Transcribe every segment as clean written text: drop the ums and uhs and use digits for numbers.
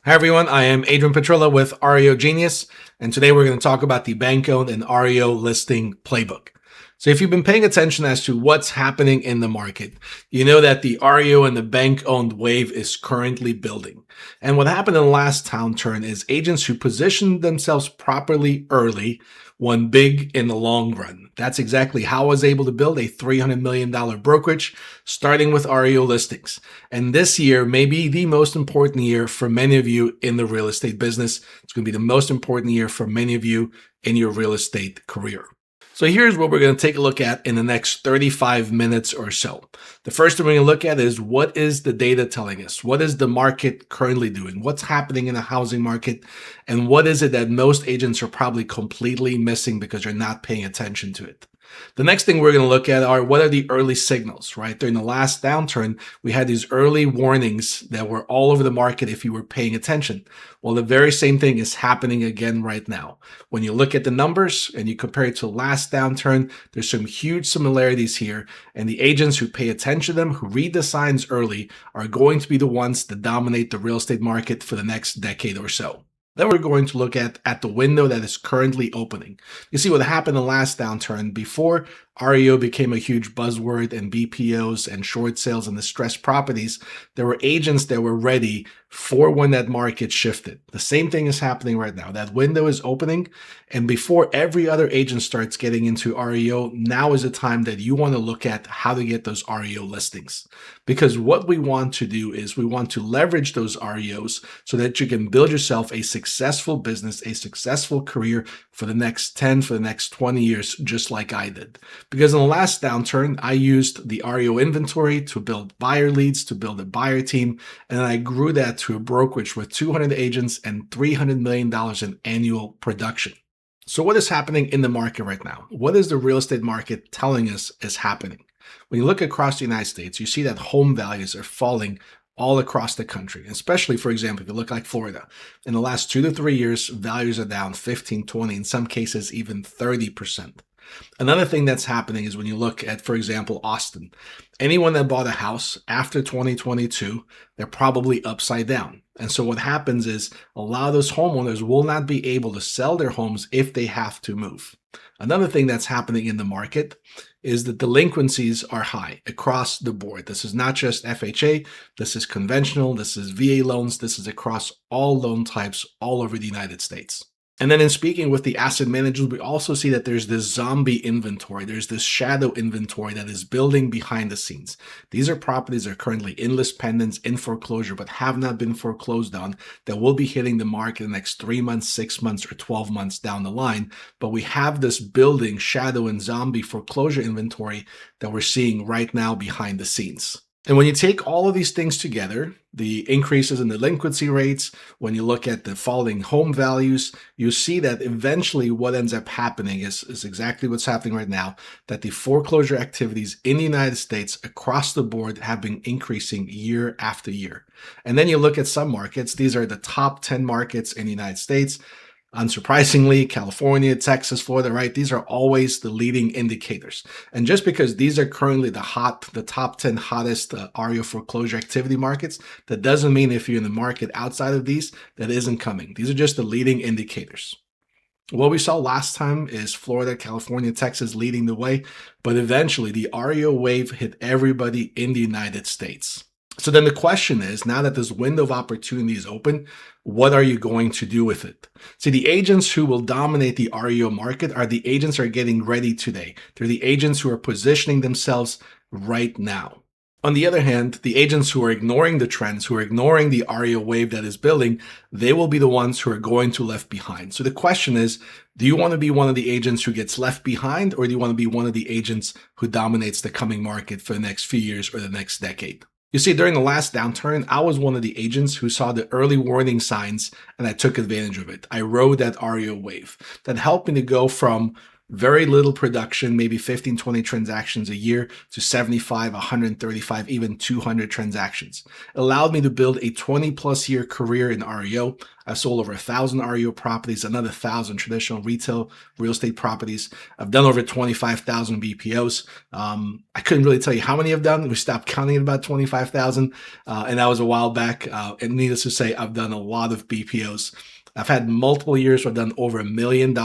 Hi everyone, I am Adrian Petrila with REO Genius, and today we're going to talk about the bank-owned and REO listing playbook. So if you've been paying attention as to what's happening in the market, you know that the REO and the bank-owned wave is currently building. And what happened in the last downturn is agents who positioned themselves properly early won big in the long run. That's exactly how I was able to build a $300 million brokerage, starting with REO listings. And this year may be the most important year for many of you in the real estate business. It's going to be the most important year for many of you in your real estate career. So here's what we're going to take a look at in the next 35 minutes or so. The first thing we're going to look at is, what is the data telling us? What is the market currently doing? What's happening in the housing market? And what is it that most agents are probably completely missing because they're not paying attention to it? The next thing we're going to look at are, what are the early signals, right? During the last downturn, we had these early warnings that were all over the market if you were paying attention. Well, the very same thing is happening again right now. When you look at the numbers and you compare it to last downturn, there's some huge similarities here. And the agents who pay attention to them, who read the signs early, are going to be the ones that dominate the real estate market for the next decade or so. Then we're going to look at the window that is currently opening. You see what happened in the last downturn. Before REO became a huge buzzword and BPOs and short sales and distressed properties, there were agents that were ready for when that market shifted. The same thing is happening right now. That window is opening, and before every other agent starts getting into REO, now is the time that you want to look at how to get those REO listings. Because what we want to do is we want to leverage those REOs so that you can build yourself a successful business, a successful career for the next 10, for the next 20 years, just like I did. Because in the last downturn, I used the REO inventory to build buyer leads, to build a buyer team, and I grew that to a brokerage with 200 agents and $300 million in annual production. So what is happening in the market right now? What is the real estate market telling us is happening? When you look across the United States, you see that home values are falling all across the country, especially, for example, if you look like Florida. In the last 2 to 3 years, values are down 15, 20, in some cases even 30%. Another thing that's happening is when you look at, for example, Austin. Anyone that bought a house after 2022, they're probably upside down. And so what happens is a lot of those homeowners will not be able to sell their homes if they have to move. Another thing that's happening in the market is that delinquencies are high across the board. This is not just FHA, this is conventional, this is VA loans, this is across all loan types all over the United States. And then in speaking with the asset managers, we also see that there's this zombie inventory. There's this shadow inventory that is building behind the scenes. These are properties that are currently in list pendants, in foreclosure, but have not been foreclosed on, that will be hitting the market in the next 3 months, 6 months, or 12 months down the line. But we have this building shadow and zombie foreclosure inventory that we're seeing right now behind the scenes. And when you take all of these things together, the increases in delinquency rates, when you look at the falling home values, you see that eventually what ends up happening is exactly what's happening right now, that the foreclosure activities in the United States across the board have been increasing year after year. And then you look at some markets, these are the top 10 markets in the United States. Unsurprisingly, California, Texas, Florida, right? These are always the leading indicators. And just because these are currently the top 10 hottest REO foreclosure activity markets, that doesn't mean if you're in the market outside of these, that isn't coming. These are just the leading indicators. What we saw last time is Florida, California, Texas leading the way, but eventually the REO wave hit everybody in the United States. So then the question is, now that this window of opportunity is open, what are you going to do with it? See, the agents who will dominate the REO market are the agents who are getting ready today. They're the agents who are positioning themselves right now. On the other hand, the agents who are ignoring the trends, who are ignoring the REO wave that is building, they will be the ones who are going to left behind. So the question is, do you want to be one of the agents who gets left behind, or do you want to be one of the agents who dominates the coming market for the next few years or the next decade? You see, during the last downturn, I was one of the agents who saw the early warning signs and I took advantage of it. I rode that REO wave. That helped me to go from very little production, maybe 15, 20 transactions a year to 75, 135, even 200 transactions. It allowed me to build a 20 plus year career in REO. I've sold over 1,000 REO properties, another 1,000 traditional retail real estate properties. I've done over 25,000 BPOs. I couldn't really tell you how many I've done. We stopped counting at about 25,000, and that was a while back. And needless to say, I've done a lot of BPOs. I've had multiple years where I've done over $1 million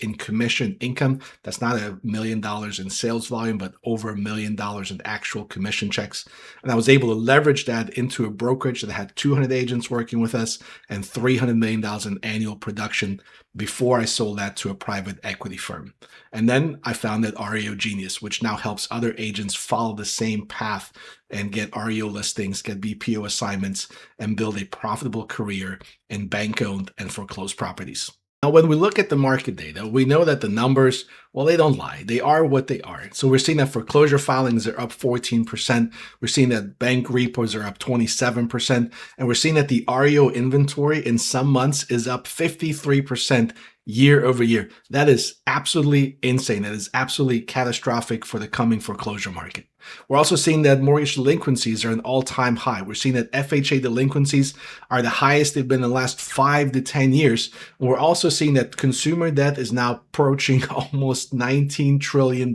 in commission income. That's not $1 million in sales volume, but over $1 million in actual commission checks. And I was able to leverage that into a brokerage that had 200 agents working with us and $300 million in annual production before I sold that to a private equity firm. And then I founded REO Genius, which now helps other agents follow the same path and get REO listings, get BPO assignments, and build a profitable career in bank-owned and foreclosed properties. Now, when we look at the market data, we know that the numbers, well, they don't lie. They are what they are. So we're seeing that foreclosure filings are up 14%. We're seeing that bank repos are up 27%. And we're seeing that the REO inventory in some months is up 53% year over year. That is absolutely insane. That is absolutely catastrophic for the coming foreclosure market. We're also seeing that mortgage delinquencies are an all-time high. We're seeing that FHA delinquencies are the highest they've been in the last 5 to 10 years. And we're also seeing that consumer debt is now approaching almost $19 trillion,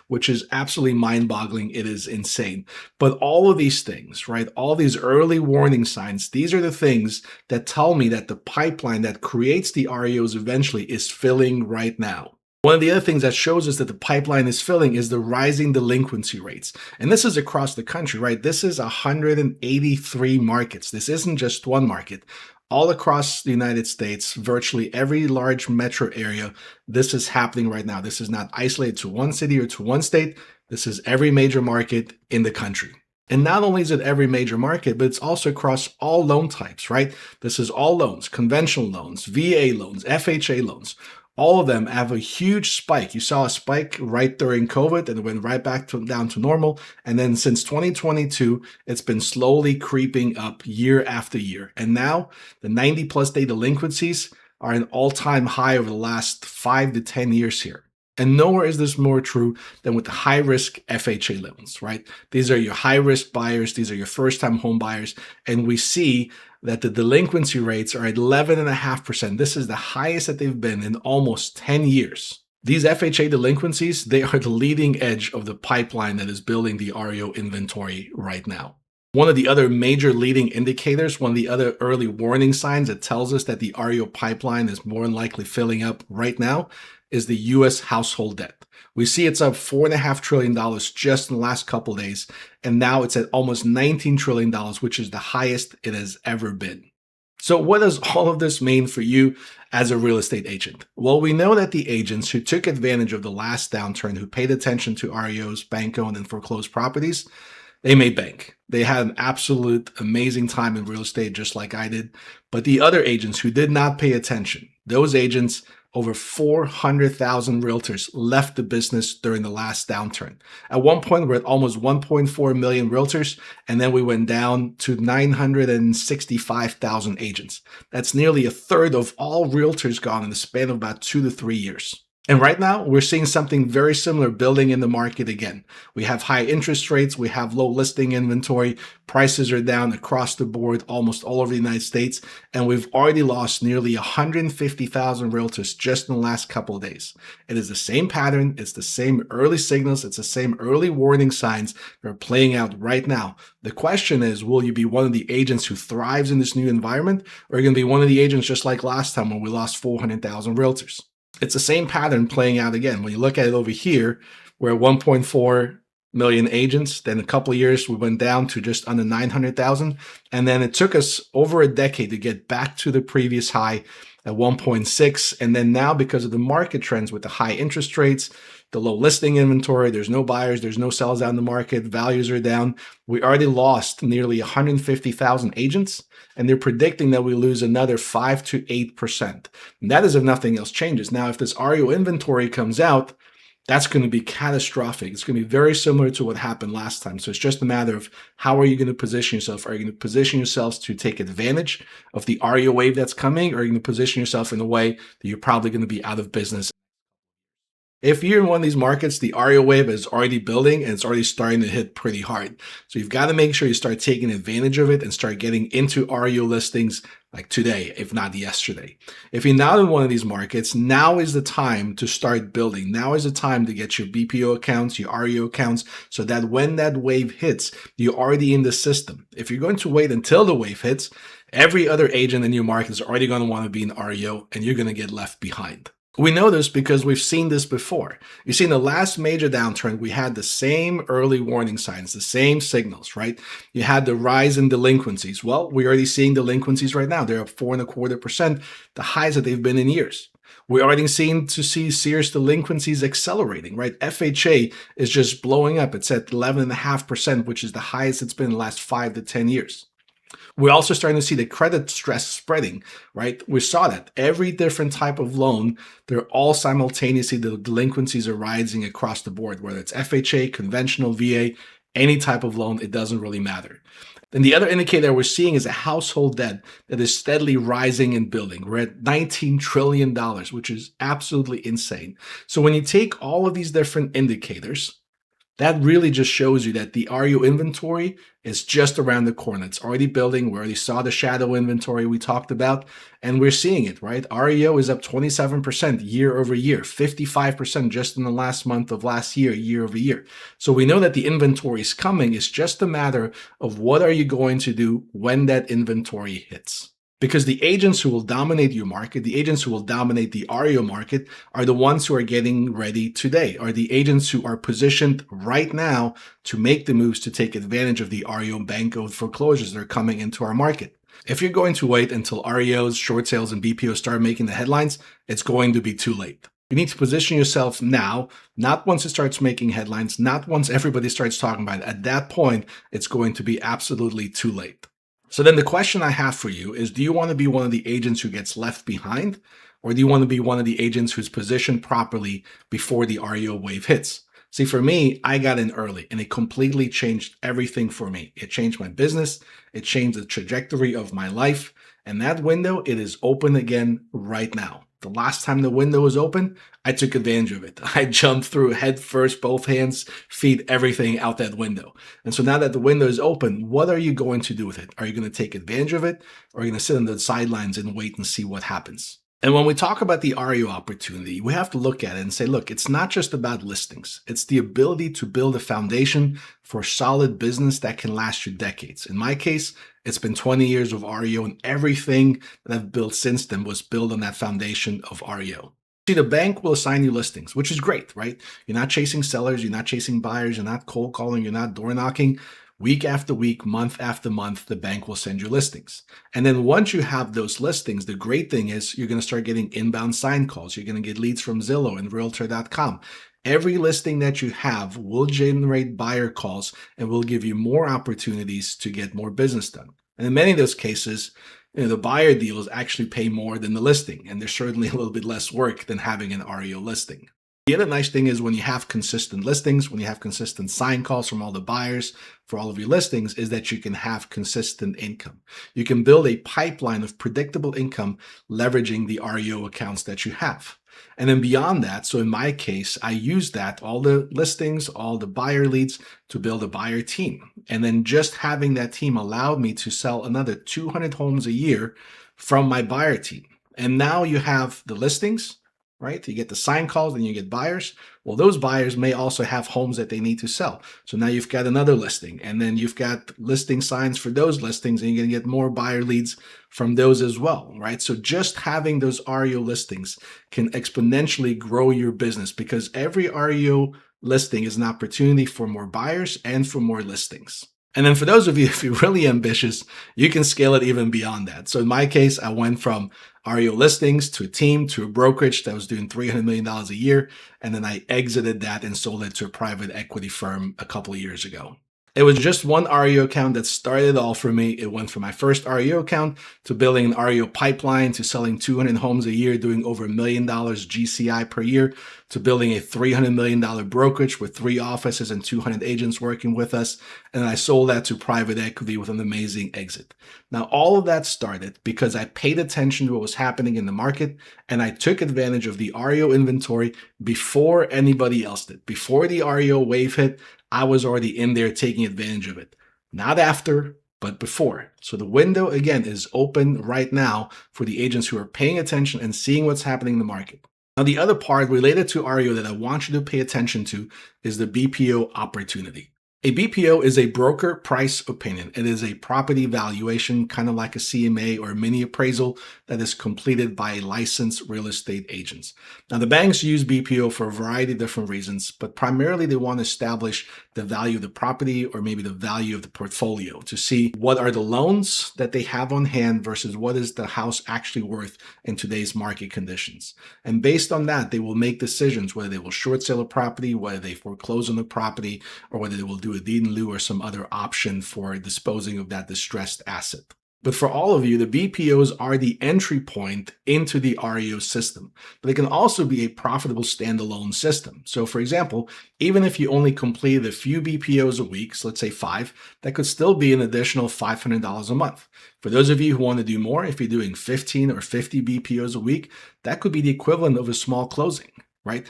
which is absolutely mind-boggling. It is insane. But all of these things, right, all these early warning signs, these are the things that tell me that the pipeline that creates the REOs eventually is filling right now. One of the other things that shows us that the pipeline is filling is the rising delinquency rates. And this is across the country, right? This is 183 markets. This isn't just one market. All across the United States, virtually every large metro area, this is happening right now. This is not isolated to one city or to one state. This is every major market in the country. And not only is it every major market, but it's also across all loan types, right? This is all loans, conventional loans, VA loans, FHA loans. All of them have a huge spike. You saw a spike right during COVID and it went right back down to normal. And then since 2022, it's been slowly creeping up year after year. And now the 90 plus day delinquencies are an all-time high over the last 5 to 10 years here. And nowhere is this more true than with the high-risk FHA loans, right? These are your high-risk buyers. These are your first-time home buyers. And we see that the delinquency rates are at 11.5%. This is the highest that they've been in almost 10 years. These FHA delinquencies, they are the leading edge of the pipeline that is building the REO inventory right now. One of the other major leading indicators, one of the other early warning signs that tells us that the REO pipeline is more than likely filling up right now is the U.S. household debt. We see it's up $4.5 trillion just in the last couple of days, and now it's at almost $19 trillion, which is the highest it has ever been. So what does all of this mean for you as a real estate agent? Well, we know that the agents who took advantage of the last downturn, who paid attention to REOs, bank-owned and foreclosed properties, they made bank. They had an absolute amazing time in real estate, just like I did. But the other agents who did not pay attention, those agents, over 400,000 realtors left the business during the last downturn. At one point, we're at almost 1.4 million realtors, and then we went down to 965,000 agents. That's nearly a third of all realtors gone in the span of about 2 to 3 years. And right now, we're seeing something very similar building in the market again. We have high interest rates, we have low listing inventory, prices are down across the board, almost all over the United States, and we've already lost nearly 150,000 realtors just in the last couple of days. It is the same pattern, it's the same early signals, it's the same early warning signs that are playing out right now. The question is, will you be one of the agents who thrives in this new environment, or are you going to be one of the agents just like last time when we lost 400,000 realtors? It's the same pattern playing out again. When you look at it over here, we're at 1.4 million agents. Then a couple of years, we went down to just under 900,000. And then it took us over a decade to get back to the previous high at 1.6. And then now, because of the market trends with the high interest rates, the low listing inventory, there's no buyers, there's no sellers out in the market, values are down. We already lost nearly 150,000 agents, and they're predicting that we lose another 5 to 8%. And that is if nothing else changes. Now, if this REO inventory comes out, that's going to be catastrophic. It's going to be very similar to what happened last time. So it's just a matter of how are you going to position yourself? Are you going to position yourselves to take advantage of the REO wave that's coming? Or are you going to position yourself in a way that you're probably going to be out of business? If you're in one of these markets, the REO wave is already building and it's already starting to hit pretty hard. So you've got to make sure you start taking advantage of it and start getting into REO listings like today, if not yesterday. If you're not in one of these markets, now is the time to start building. Now is the time to get your BPO accounts, your REO accounts, so that when that wave hits, you're already in the system. If you're going to wait until the wave hits, every other agent in your market is already going to want to be in REO and you're going to get left behind. We know this because we've seen this before. You see, in the last major downturn, we had the same early warning signs, the same signals, right? You had the rise in delinquencies. Well, we're already seeing delinquencies right now. They're up 4.25%, the highs that they've been in years. We're already seeing serious delinquencies accelerating, right? FHA is just blowing up. It's at 11.5%, which is the highest it's been in the last 5 to 10 years. We're also starting to see the credit stress spreading, right? We saw that every different type of loan, they're all simultaneously, the delinquencies are rising across the board, whether it's FHA, conventional VA, any type of loan, it doesn't really matter. Then the other indicator we're seeing is a household debt that is steadily rising and building. We're at $19 trillion, which is absolutely insane. So when you take all of these different indicators, that really just shows you that the REO inventory is just around the corner. It's already building. We already saw the shadow inventory we talked about, and we're seeing it, right? REO is up 27% year over year, 55% just in the last month of last year, year over year. So we know that the inventory is coming. It's just a matter of what are you going to do when that inventory hits. Because the agents who will dominate your market, the agents who will dominate the REO market are the ones who are getting ready today, are the agents who are positioned right now to make the moves to take advantage of the REO bank foreclosures that are coming into our market. If you're going to wait until REOs, short sales, and BPOs start making the headlines, it's going to be too late. You need to position yourself now, not once it starts making headlines, not once everybody starts talking about it. At that point, it's going to be absolutely too late. So then the question I have for you is, do you want to be one of the agents who gets left behind, or do you want to be one of the agents who's positioned properly before the REO wave hits? See, for me, I got in early and it completely changed everything for me. It changed my business. It changed the trajectory of my life. And that window, it is open again right now. The last time the window was open, I took advantage of it. I jumped through head first, both hands, feet, everything out that window. And so now that the window is open, what are you going to do with it? Are you going to take advantage of it? Or are you going to sit on the sidelines and wait and see what happens? And when we talk about the REO opportunity, we have to look at it and say, look, it's not just about listings. It's the ability to build a foundation for solid business that can last you decades. In my case, it's been 20 years of REO, and everything that I've built since then was built on that foundation of REO. See, the bank will assign you listings, which is great, right? You're not chasing sellers, you're not chasing buyers, you're not cold calling, you're not door knocking. Week after week, month after month, the bank will send you listings. And then once you have those listings, the great thing is you're going to start getting inbound sign calls. You're going to get leads from Zillow and Realtor.com. Every listing that you have will generate buyer calls and will give you more opportunities to get more business done. And in many of those cases, the buyer deals actually pay more than the listing, and there's certainly a little bit less work than having an REO listing. The other nice thing is when you have consistent listings, when you have consistent sign calls from all the buyers for all of your listings, is that you can have consistent income. You can build a pipeline of predictable income leveraging the REO accounts that you have. And then beyond that, so in my case, I use that, all the listings, all the buyer leads, to build a buyer team. And then just having that team allowed me to sell another 200 homes a year from my buyer team. And now you have the listings, right? You get the sign calls, then you get buyers. Well, those buyers may also have homes that they need to sell. So now you've got another listing, and then you've got listing signs for those listings, and you're going to get more buyer leads from those as well, right? So just having those REO listings can exponentially grow your business, because every REO listing is an opportunity for more buyers and for more listings. And then for those of you, if you're really ambitious, you can scale it even beyond that. So in my case, I went from REO listings to a team to a brokerage that was doing $300 million a year. And then I exited that and sold it to a private equity firm a couple of years ago. It was just one REO account that started it all for me. It went from my first REO account to building an REO pipeline to selling 200 homes a year, doing over $1 million GCI per year, to building a $300 million brokerage with 3 offices and 200 agents working with us. And I sold that to private equity with an amazing exit. Now, all of that started because I paid attention to what was happening in the market and I took advantage of the REO inventory before anybody else did. Before the REO wave hit, I was already in there taking advantage of it. Not after, but before. So the window, again, is open right now for the agents who are paying attention and seeing what's happening in the market. Now, the other part related to REO that I want you to pay attention to is the BPO opportunity. A BPO is a broker price opinion. It is a property valuation, kind of like a CMA or a mini appraisal that is completed by licensed real estate agents. Now, the banks use BPO for a variety of different reasons, but primarily they want to establish the value of the property or maybe the value of the portfolio to see what are the loans that they have on hand versus what is the house actually worth in today's market conditions. And based on that, they will make decisions whether they will short sale a property, whether they foreclose on the property, or whether they will do a deed in lieu or some other option for disposing of that distressed asset. But for all of you, the BPOs are the entry point into the REO system, but it can also be a profitable standalone system. So for example, even if you only completed a few BPOs a week, so let's say 5, that could still be an additional $500 a month. For those of you who want to do more, if you're doing 15 or 50 BPOs a week, that could be the equivalent of a small closing, right?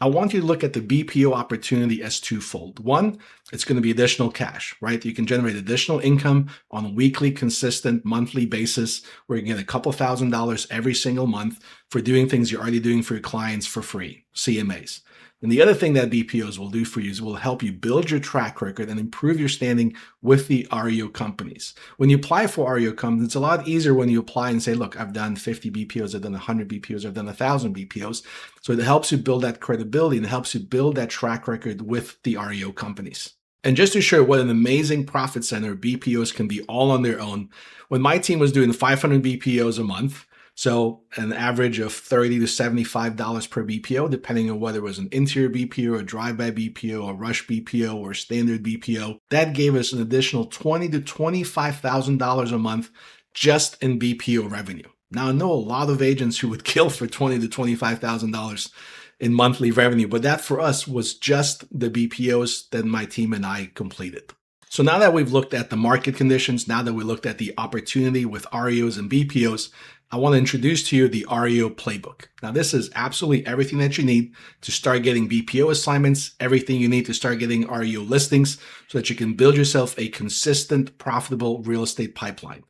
I want you to look at the BPO opportunity as twofold. One, it's going to be additional cash, right? You can generate additional income on a weekly, consistent, monthly basis where you can get a couple $1,000s every single month for doing things you're already doing for your clients for free, CMAs. And the other thing that BPOs will do for you is will help you build your track record and improve your standing with the REO companies. When you apply for REO companies, it's a lot easier when you apply and say, look, I've done 50 BPOs, I've done 100 BPOs, I've done 1,000 BPOs. So it helps you build that credibility and it helps you build that track record with the REO companies. And just to show what an amazing profit center BPOs can be all on their own, when my team was doing 500 BPOs a month, so an average of $30 to $75 per BPO, depending on whether it was an interior BPO, a drive-by BPO, a rush BPO, or standard BPO. That gave us an additional $20,000 to $25,000 a month just in BPO revenue. Now, I know a lot of agents who would kill for $20,000 to $25,000 in monthly revenue, but that for us was just the BPOs that my team and I completed. So now that we've looked at the market conditions, now that we looked at the opportunity with REOs and BPOs, I want to introduce to you the REO playbook. Now, this is absolutely everything that you need to start getting BPO assignments, everything you need to start getting REO listings so that you can build yourself a consistent, profitable real estate pipeline.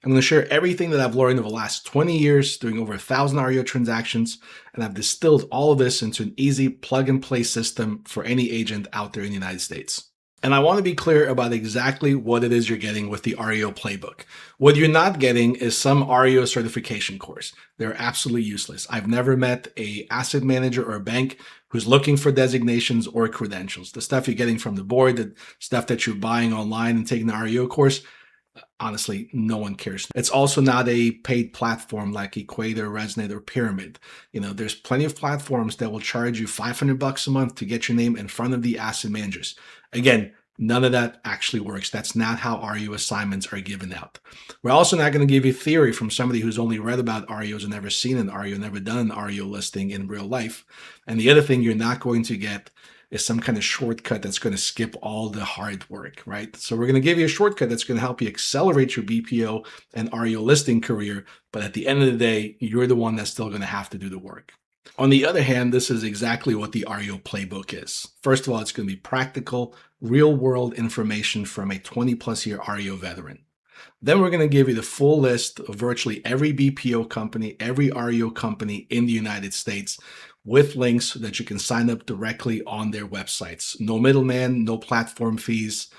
I'm going to share everything that I've learned over the last 20 years doing over 1,000 REO transactions, and I've distilled all of this into an easy plug-and-play system for any agent out there in the United States. And I want to be clear about exactly what it is you're getting with the REO playbook. What you're not getting is some REO certification course. They're absolutely useless. I've never met an asset manager or a bank who's looking for designations or credentials. The stuff you're getting from the board, the stuff that you're buying online and taking the REO course, honestly, no one cares. It's also not a paid platform like Equator, Resonate, or Pyramid. There's plenty of platforms that will charge you $500 a month to get your name in front of the asset managers. Again, none of that actually works. That's not how REO assignments are given out. We're also not going to give you theory from somebody who's only read about REOs and never seen an REO, never done an REO listing in real life. And the other thing you're not going to get is some kind of shortcut that's going to skip all the hard work, right? So we're going to give you a shortcut that's going to help you accelerate your BPO and REO listing career. But at the end of the day, you're the one that's still going to have to do the work. On the other hand, this is exactly what the REO playbook is. First of all, it's going to be practical, real-world information from a 20-plus year REO veteran. Then we're going to give you the full list of virtually every BPO company, every REO company in the United States with links so that you can sign up directly on their websites. No middleman, no platform fees,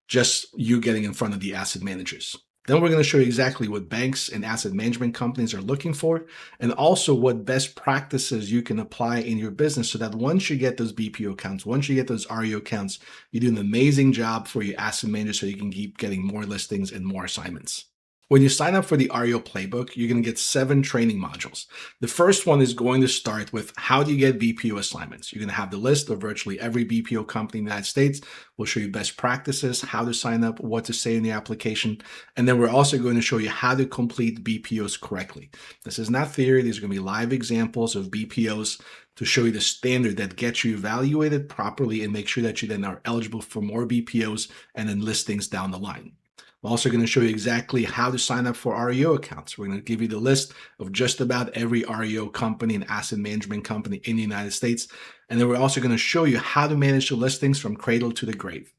just you getting in front of the asset managers. Then we're going to show you exactly what banks and asset management companies are looking for, and also what best practices you can apply in your business so that once you get those BPO accounts, once you get those REO accounts, you do an amazing job for your asset manager so you can keep getting more listings and more assignments. When you sign up for the REO playbook, you're going to get 7 training modules. The first one is going to start with how do you get BPO assignments. You're going to have the list of virtually every BPO company in the United States. We'll show you best practices, how to sign up, what to say in the application. And then we're also going to show you how to complete BPOs correctly. This is not theory. These are going to be live examples of BPOs to show you the standard that gets you evaluated properly and make sure that you then are eligible for more BPOs and then listings down the line. I'm also going to show you exactly how to sign up for REO accounts. We're going to give you the list of just about every REO company and asset management company in the United States. And then we're also going to show you how to manage the listings from cradle to the grave.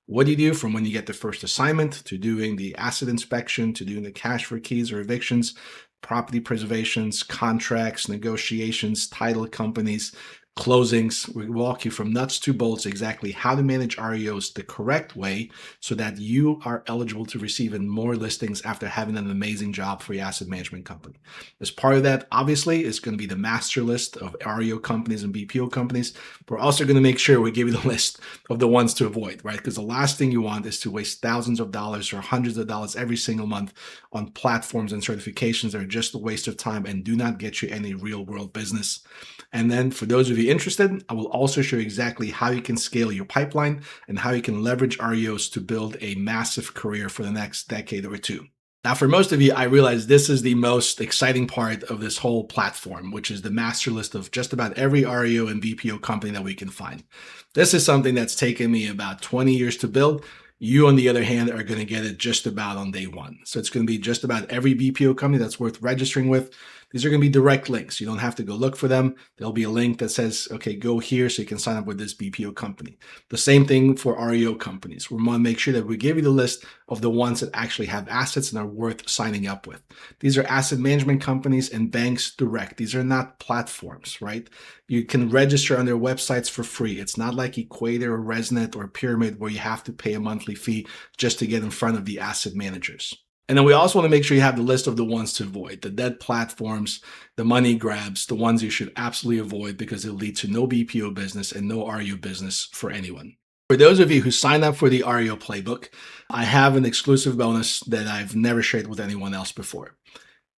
What do you do from when you get the first assignment to doing the asset inspection, to doing the cash for keys or evictions, property preservations, contracts, negotiations, title companies, closings. We walk you from nuts to bolts exactly how to manage REOs the correct way so that you are eligible to receive even more listings after having an amazing job for your asset management company. As part of that, obviously, is going to be the master list of REO companies and BPO companies. We're also going to make sure we give you the list of the ones to avoid, right? Because the last thing you want is to waste thousands of dollars or hundreds of dollars every single month on platforms and certifications that are just a waste of time and do not get you any real world business. And then for those of you interested, I will also show you exactly how you can scale your pipeline and how you can leverage REOs to build a massive career for the next decade or two. Now, for most of you, I realize this is the most exciting part of this whole platform, which is the master list of just about every REO and BPO company that we can find. This is something that's taken me about 20 years to build. You, on the other hand, are going to get it just about on day one. So it's going to be just about every BPO company that's worth registering with. These are going to be direct links. You don't have to go look for them. There'll be a link that says, okay, go here so you can sign up with this BPO company. The same thing for REO companies. We want to make sure that we give you the list of the ones that actually have assets and are worth signing up with. These are asset management companies and banks direct. These are not platforms, right? You can register on their websites for free. It's not like Equator or Resnet or Pyramid where you have to pay a monthly fee just to get in front of the asset managers. And then we also want to make sure you have the list of the ones to avoid, the dead platforms, the money grabs, the ones you should absolutely avoid because it'll lead to no BPO business and no REO business for anyone. For those of you who sign up for the REO playbook, I have an exclusive bonus that I've never shared with anyone else before.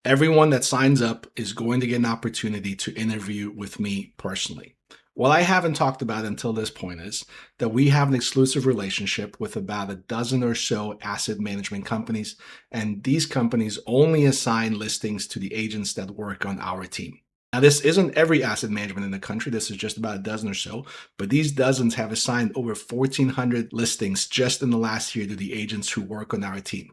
Everyone that signs up is going to get an opportunity to interview with me personally. What I haven't talked about until this point is that we have an exclusive relationship with about a dozen or so asset management companies, and these companies only assign listings to the agents that work on our team. Now, this isn't every asset management in the country. This is just about a dozen or so, but these dozens have assigned over 1,400 listings just in the last year to the agents who work on our team.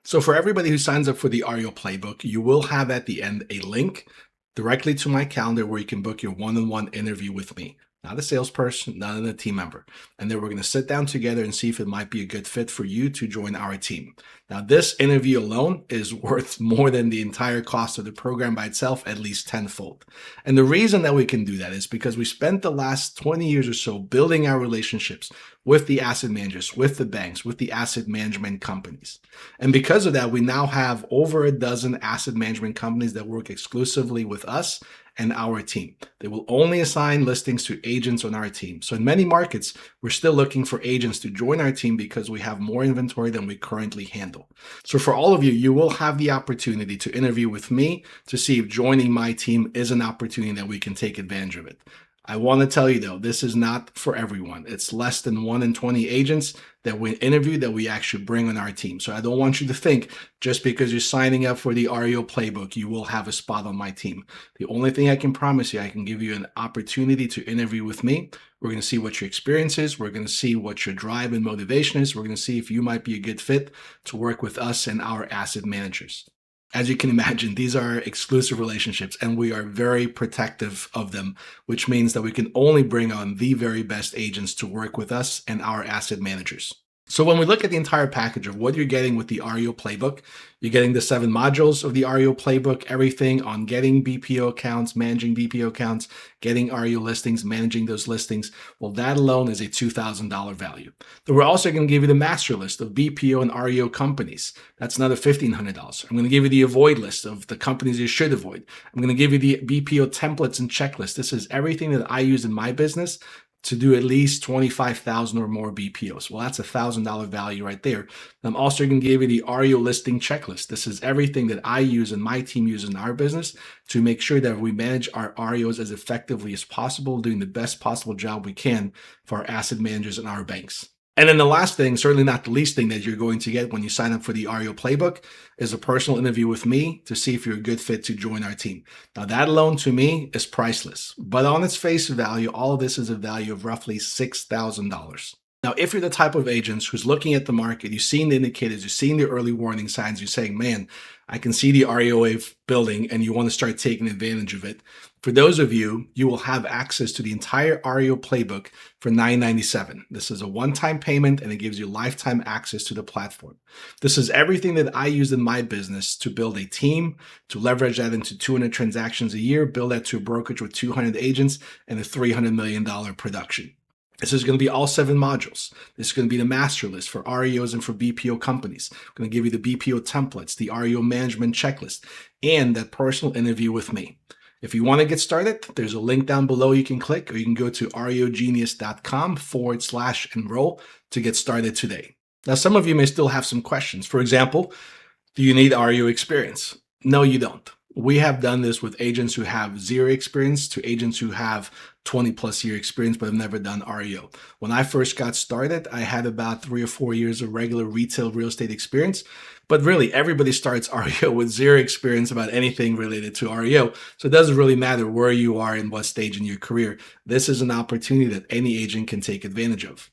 So for everybody who signs up for the REO playbook, you will have at the end a link directly to my calendar where you can book your one-on-one interview with me. Not a salesperson, not a team member. And then we're going to sit down together and see if it might be a good fit for you to join our team. Now, this interview alone is worth more than the entire cost of the program by itself, at least tenfold. And the reason that we can do that is because we spent the last 20 years or so building our relationships with the asset managers, with the banks, with the asset management companies. And because of that, we now have over a dozen asset management companies that work exclusively with us and our team. They will only assign listings to agents on our team. So in many markets, we're still looking for agents to join our team because we have more inventory than we currently handle. So for all of you, you will have the opportunity to interview with me to see if joining my team is an opportunity that we can take advantage of it. I want to tell you though, this is not for everyone. It's less than 1 in 20 agents that we interview that we actually bring on our team. So I don't want you to think just because you're signing up for the REO playbook, you will have a spot on my team. The only thing I can promise you, I can give you an opportunity to interview with me. We're going to see what your experience is. We're going to see what your drive and motivation is. We're going to see if you might be a good fit to work with us and our asset managers. As you can imagine, these are exclusive relationships and we are very protective of them, which means that we can only bring on the very best agents to work with us and our asset managers. So when we look at the entire package of what you're getting with the REO playbook, you're getting the 7 modules of the REO playbook, everything on getting BPO accounts, managing BPO accounts, getting REO listings, managing those listings. Well, that alone is a $2,000 value. Then we're also going to give you the master list of BPO and REO companies. That's another $1,500. I'm going to give you the avoid list of the companies you should avoid. I'm going to give you the BPO templates and checklists. This is everything that I use in my business to do at least 25,000 or more BPOs. Well, that's $1,000 value right there. I'm also going to give you the REO listing checklist. This is everything that I use and my team uses in our business to make sure that we manage our REOs as effectively as possible, doing the best possible job we can for our asset managers and our banks. And then the last thing, certainly not the least thing that you're going to get when you sign up for the REO playbook is a personal interview with me to see if you're a good fit to join our team. Now that alone to me is priceless, but on its face value, all of this is a value of roughly $6,000. Now, if you're the type of agents who's looking at the market, you've seen the indicators, you've seen the early warning signs, you're saying, man, I can see the REO wave building and you want to start taking advantage of it. For those of you, you will have access to the entire REO playbook for $997. This is a one-time payment and it gives you lifetime access to the platform. This is everything that I use in my business to build a team, to leverage that into 200 transactions a year, build that to a brokerage with 200 agents and a $300 million production. This is going to be all 7 modules. This is going to be the master list for REOs and for BPO companies. I'm going to give you the BPO templates, the REO management checklist, and that personal interview with me. If you want to get started, there's a link down below you can click, or you can go to reogenius.com/enroll to get started today. Now, some of you may still have some questions. For example, do you need REO experience? No, you don't. We have done this with agents who have 0 experience to agents who have 20 plus year experience but have never done REO. When I first got started, I had about 3 or 4 years of regular retail real estate experience. But really, everybody starts REO with 0 experience about anything related to REO. So it doesn't really matter where you are and what stage in your career. This is an opportunity that any agent can take advantage of.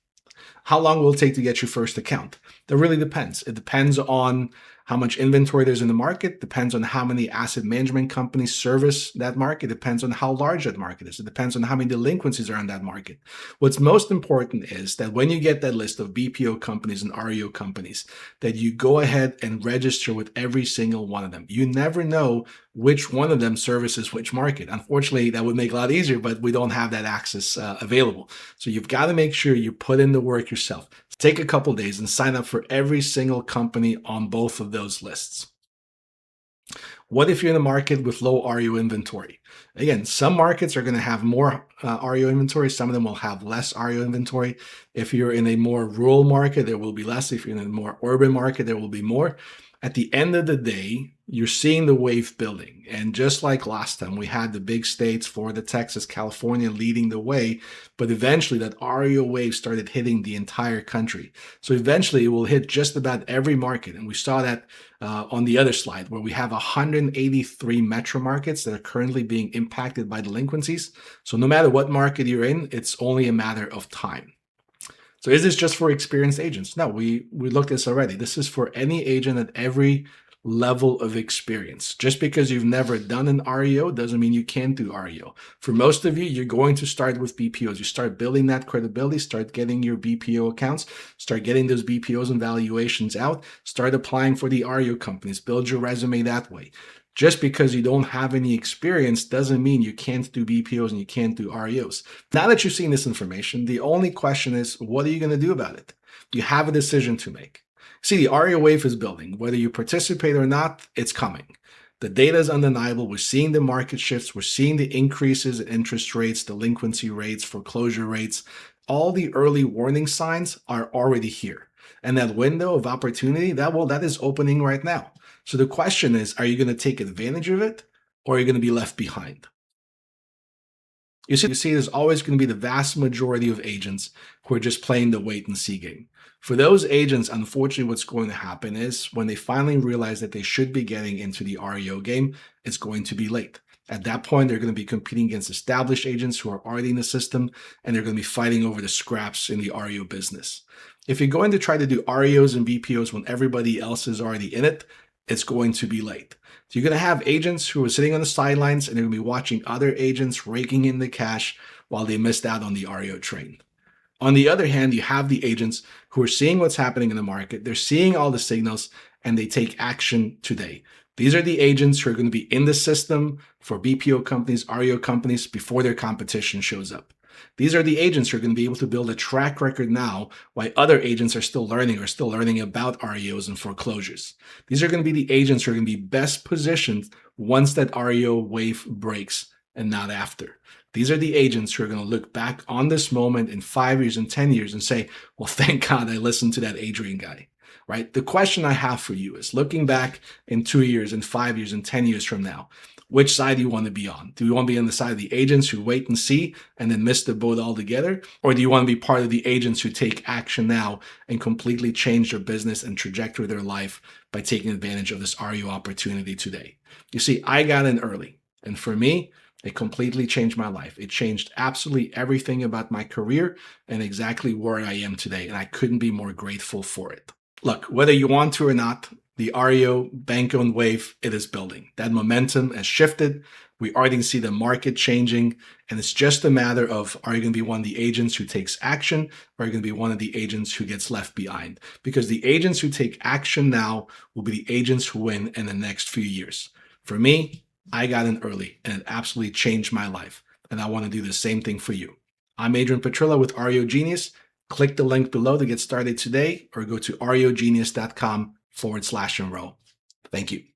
How long will it take to get your first account? That really depends. It depends on how much inventory there's in the market, depends on how many asset management companies service that market, depends on how large that market is, it depends on how many delinquencies are on that market. What's most important is that when you get that list of BPO companies and REO companies, that you go ahead and register with every single one of them. You never know which one of them services which market. Unfortunately, that would make it a lot easier, but we don't have that access available. So you've got to make sure you put in the work yourself. Take a couple days and sign up for every single company on both of those lists. What if you're in a market with low REO inventory? Again, some markets are going to have more REO inventory. Some of them will have less REO inventory. If you're in a more rural market, there will be less. If you're in a more urban market, there will be more. At the end of the day, you're seeing the wave building. And just like last time, we had the big states, Florida, Texas, California leading the way. But eventually that REO wave started hitting the entire country. So eventually it will hit just about every market. And we saw that on the other slide where we have 183 metro markets that are currently being impacted by delinquencies. So no matter what market you're in, it's only a matter of time. So is this just for experienced agents? No, we looked at this already. This is for any agent at every level of experience. Just because you've never done an REO doesn't mean you can't do REO. For most of you, you're going to start with BPOs. You start building that credibility, start getting your BPO accounts, start getting those BPOs and valuations out, start applying for the REO companies, build your resume that way. Just because you don't have any experience doesn't mean you can't do BPOs and you can't do REOs. Now that you've seen this information, the only question is, what are you going to do about it? You have a decision to make. See, the REO wave is building. Whether you participate or not, it's coming. The data is undeniable. We're seeing the market shifts. We're seeing the increases in interest rates, delinquency rates, foreclosure rates. All the early warning signs are already here. And that window of opportunity, that is opening right now. So the question is, are you going to take advantage of it or are you going to be left behind? You see, there's always going to be the vast majority of agents who are just playing the wait and see game. For those agents, unfortunately, what's going to happen is when they finally realize that they should be getting into the REO game, it's going to be late. At that point, they're going to be competing against established agents who are already in the system, and they're going to be fighting over the scraps in the REO business. If you're going to try to do REOs and BPOs when everybody else is already in it, it's going to be late. So you're going to have agents who are sitting on the sidelines and they're going to be watching other agents raking in the cash while they missed out on the REO train. On the other hand, you have the agents who are seeing what's happening in the market. They're seeing all the signals and they take action today. These are the agents who are going to be in the system for BPO companies, REO companies before their competition shows up. These are the agents who are going to be able to build a track record now while other agents are still learning about REOs and foreclosures. These are going to be the agents who are going to be best positioned once that REO wave breaks and not after. These are the agents who are going to look back on this moment in 5 years and 10 years and say, well, thank God I listened to that Adrian guy, right? The question I have for you is, looking back in 2 years and 5 years and 10 years from now, which side do you want to be on? Do you want to be on the side of the agents who wait and see and then miss the boat altogether? Or do you want to be part of the agents who take action now and completely change their business and trajectory of their life by taking advantage of this REO opportunity today? You see, I got in early. And for me, it completely changed my life. It changed absolutely everything about my career and exactly where I am today. And I couldn't be more grateful for it. Look, whether you want to or not, the REO bank-owned wave, it is building. That momentum has shifted. We already see the market changing. And it's just a matter of, are you going to be one of the agents who takes action, or are you going to be one of the agents who gets left behind? Because the agents who take action now will be the agents who win in the next few years. For me, I got in early and it absolutely changed my life. And I want to do the same thing for you. I'm Adrian Petrila with REO Genius. Click the link below to get started today, or go to reogenius.com/enroll. Thank you.